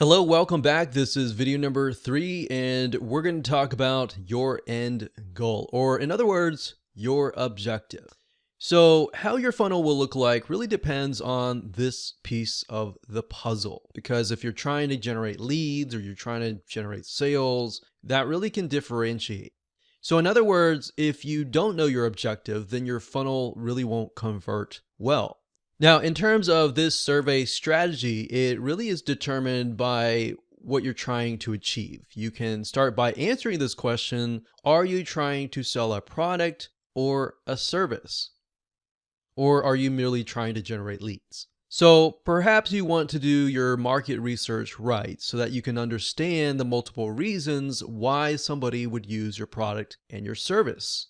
Hello, welcome back. This is video number 3, and we're going to talk about your end goal, or in other words, your objective. So, how your funnel will look like really depends on this piece of the puzzle. Because if you're trying to generate leads or you're trying to generate sales, that really can differentiate. So, in other words, if you don't know your objective, then your funnel really won't convert well. Now, in terms of this survey strategy, it really is determined by what you're trying to achieve. You can start by answering this question: are you trying to sell a product or a service? Or are you merely trying to generate leads? So perhaps you want to do your market research right so that you can understand the multiple reasons why somebody would use your product and your service.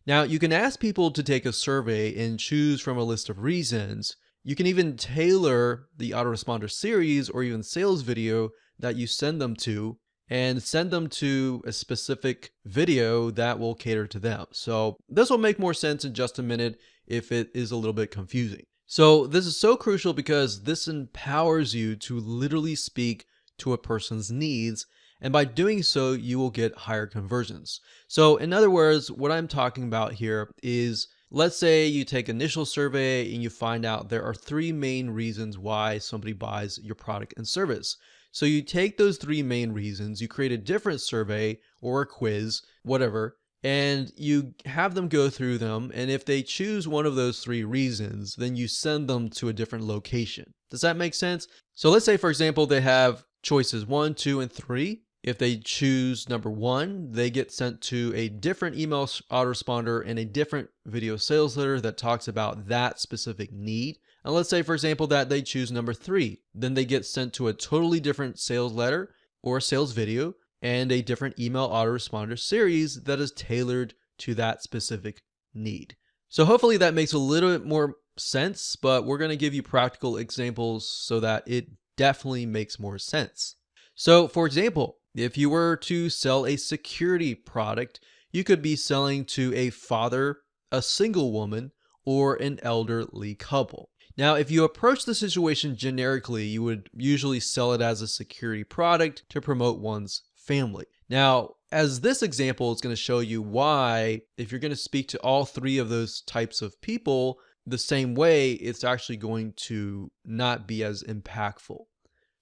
Now, you can ask people to take a survey and choose from a list of reasons. You can even tailor the autoresponder series or even sales video that you send them to and send them to a specific video that will cater to them. So this will make more sense in just a minute if it is a little bit confusing. So this is so crucial because this empowers you to literally speak to a person's needs, and by doing so, you will get higher conversions. So in other words, what I'm talking about here is, let's say you take initial survey and you find out there are 3 main reasons why somebody buys your product and service. So you take those 3 main reasons, you create a different survey or a quiz, whatever, and you have them go through them. And if they choose one of those 3 reasons, then you send them to a different location. Does that make sense? So let's say, for example, they have choices 1, 2, and 3. If they choose number 1, they get sent to a different email autoresponder and a different video sales letter that talks about that specific need. And let's say, for example, that they choose number 3, then they get sent to a totally different sales letter or sales video and a different email autoresponder series that is tailored to that specific need. So hopefully that makes a little bit more sense, but we're going to give you practical examples so that it definitely makes more sense. So for example, if you were to sell a security product, you could be selling to a father, a single woman, or an elderly couple. Now, if you approach the situation generically, you would usually sell it as a security product to promote one's family. Now, as this example is going to show you why, if you're going to speak to all 3 of those types of people the same way, it's actually going to not be as impactful.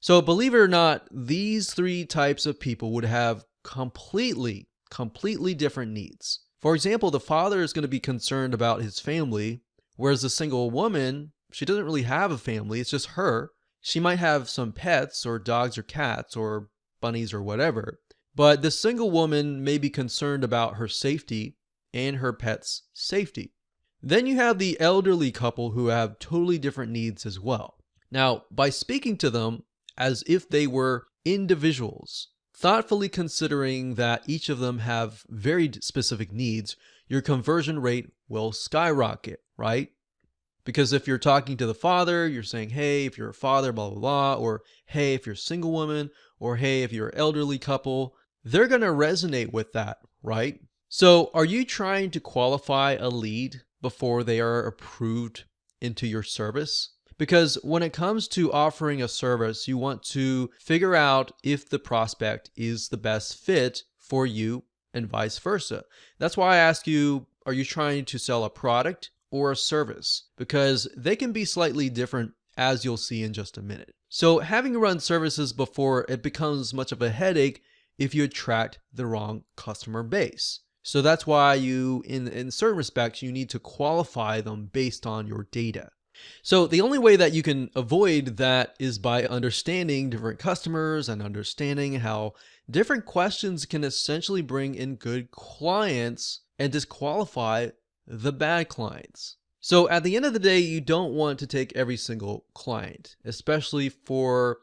So believe it or not, these 3 types of people would have completely different needs. For example, the father is going to be concerned about his family, whereas the single woman, she doesn't really have a family, it's just her. She might have some pets or dogs or cats or bunnies or whatever, but the single woman may be concerned about her safety and her pet's safety. Then you have the elderly couple who have totally different needs as well. Now, by speaking to them as if they were individuals, thoughtfully considering that each of them have very specific needs, your conversion rate will skyrocket, right? Because if you're talking to the father, you're saying, hey, if you're a father, blah, blah, blah, or hey, if you're a single woman, or hey, if you're an elderly couple, they're going to resonate with that, right? So are you trying to qualify a lead before they are approved into your service? Because when it comes to offering a service, you want to figure out if the prospect is the best fit for you and vice versa. That's why I ask you, are you trying to sell a product or a service? Because they can be slightly different, as you'll see in just a minute. So having run services before, it becomes much of a headache if you attract the wrong customer base. So that's why you, in certain respects, you need to qualify them based on your data. So the only way that you can avoid that is by understanding different customers and understanding how different questions can essentially bring in good clients and disqualify the bad clients. So at the end of the day, you don't want to take every single client, especially for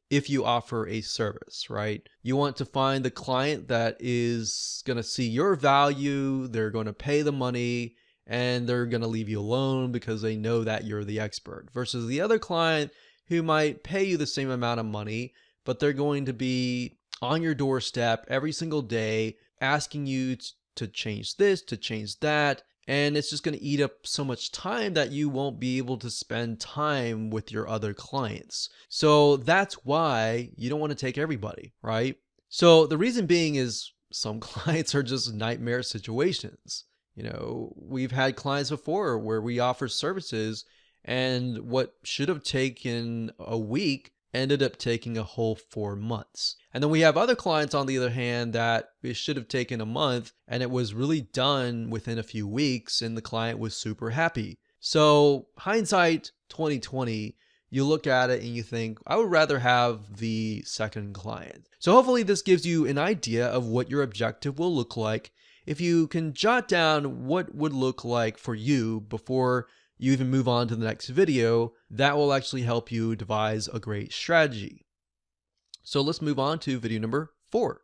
if you offer a service, right? You want to find the client that is going to see your value, they're going to pay the money, and they're going to leave you alone because they know that you're the expert, versus the other client who might pay you the same amount of money, but they're going to be on your doorstep every single day asking you to change this, to change that, And it's just going to eat up so much time that you won't be able to spend time with your other clients. So that's why you don't want to take everybody, right? So the reason being is some clients are just nightmare situations. We've had clients before where we offer services and what should have taken a week ended up taking a whole 4 months. And then we have other clients, on the other hand, that it should have taken a month and it was really done within a few weeks and the client was super happy. So hindsight 2020, you look at it and you think, I would rather have the second client. So hopefully this gives you an idea of what your objective will look like. If you can jot down what would look like for you before you even move on to the next video, that will actually help you devise a great strategy. So let's move on to video number 4.